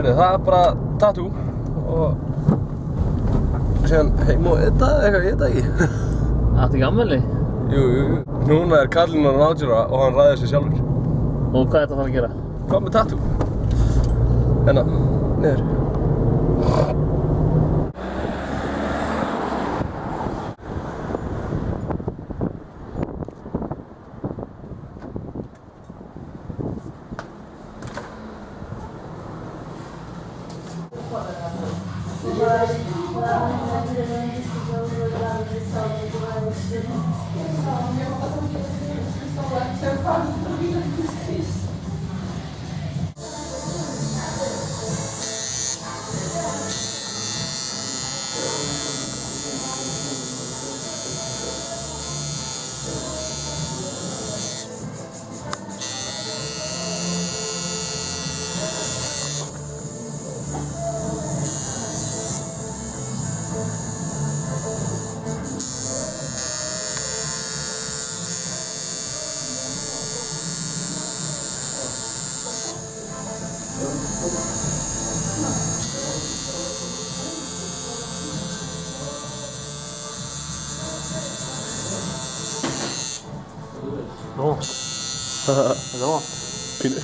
Herri, það er bara tattoo og síðan heim og edda eitthvað, ég veit það ekki. Áttu ekki afmæli? Jú. Núna er kallinn hann 18 ára og hann ræðir sig sjálfur. Og hvað er þetta að fara að gera? Hvað með tattoo? Hérna, niður. Nó. Þetta var Pínu.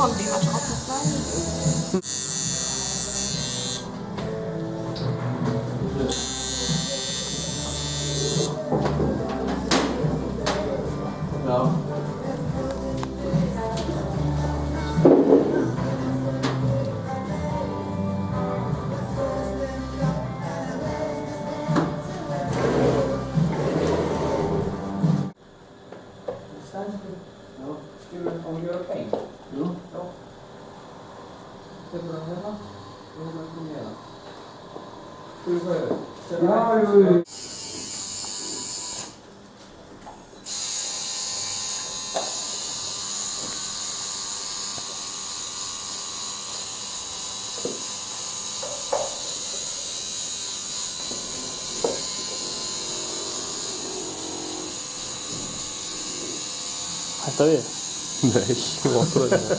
Von dem hat auch noch bleiben. Já. Já. Hætta við? Nei, okkur ekki.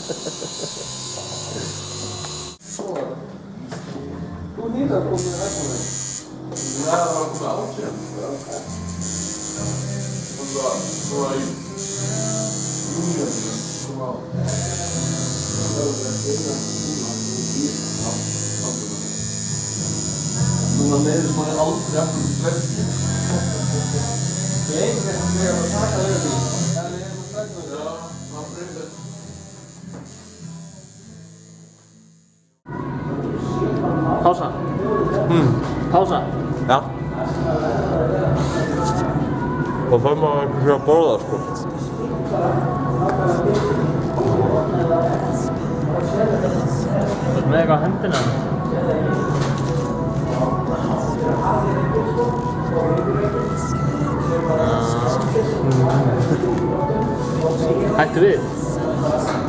Þú nýtt að koma með hættunni. Já, það var komið átján. Og svo var í júni kom á. Það var ekki innan tíma á. Núna meður sem hann aldrei aftur í verði. Ég eitthvað sem við erum að taka þau því. Ja, man brukar. Pása. Pása. Ja. Og þá má einhver að borða, sko. Þú ert með eitthvað á hendina? Hættu við?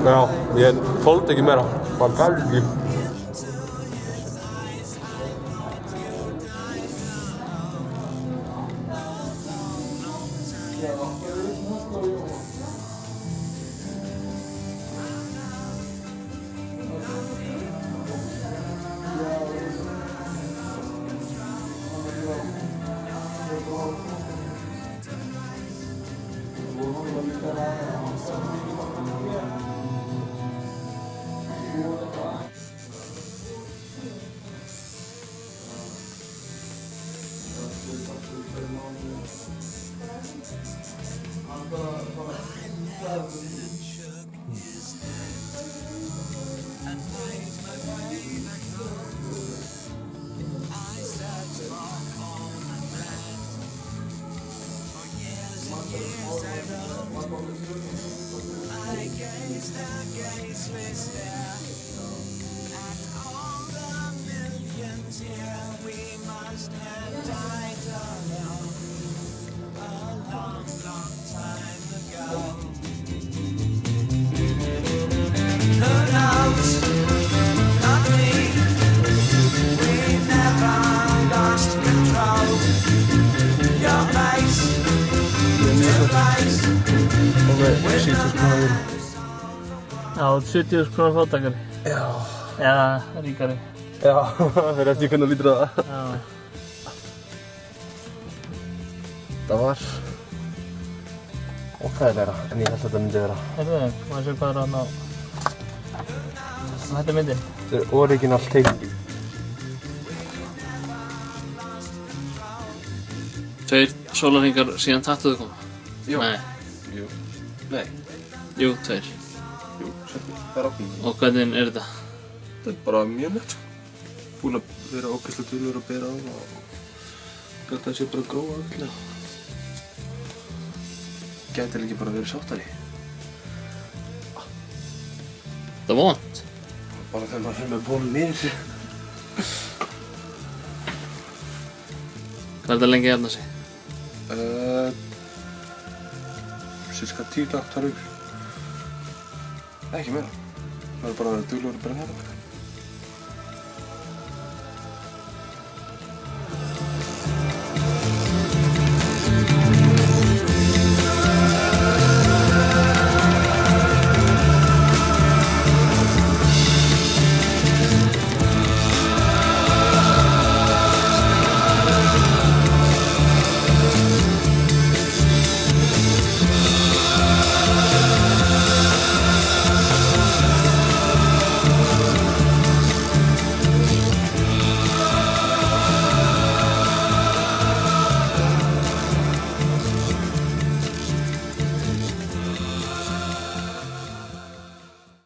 Já, ég þoldi ekki meira. Bara gæti ekki. Já, 70.000 krónar fátækari. Já. Eða ríkari. Já, það er eftir hvernig þú lítur á það. Já. Það var óþægilegra en ég held að þetta myndi vera. Heyrðu, maður séu hvað er þarna á. Þetta er myndin. Þetta er original take. 2 sólarhringar síðan tattooðu kom. Jú. Nei. Jú. Nei. Jú, 2. Jú, sérna. Það er ákveðin. Og hvernig er þetta? Þetta er bara mjög nett. Búinn að vera ógeðslega duglegur að bera á og þetta sé bara grófa öllu. Gæti ekki bara verið sáttari. Það er vont. Bara þegar maður fyrir með bólum niður sig. Hvað er þetta lengi að jafna sig? Cirka 10 dagar, 2 vikur. Ekki meira. Það er bara að vera duglegur að bera hérna.